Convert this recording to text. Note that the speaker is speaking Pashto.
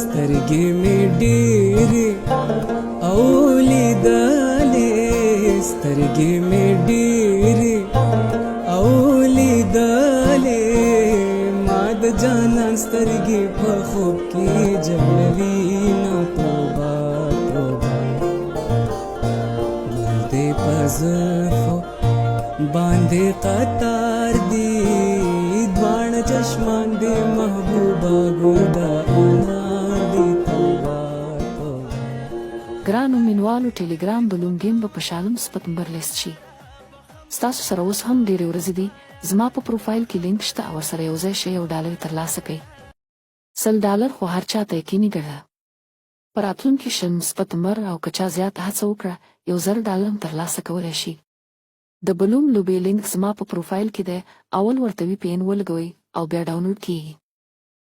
سترګې مې ډېرې او لیدلې سترګې مې ډېرې او لیدلې ما د جانان سترګې په خوب کې جوړوي نه توبه توبه ګل دې په زلفو باندې قطار دي دواړه چشمان دې محبوبه ګل د انار دي توبه توبه. ګرانو مینوالو ټیلیګرام بلوم ګیم به په شالم سپتمبر لیست شي. ستاسو سره اوس هم ډېرې ورځې دي. زما په پروفایل کې لینک شته او ورسره یو ځای شئ او ډالر ترلاسه کړئ. $100 خو هر چا ته یقیني ګڼه. په راتلونکي 6 سپتمبر او که چا زیاته هڅه وکړه $1000 هم ترلاسه کولی شي. د بلوم لوبې لینک زما په پروفایل کې دی. اول ورته VPN ولګوئ او بیا ډاونلوډ کیږي.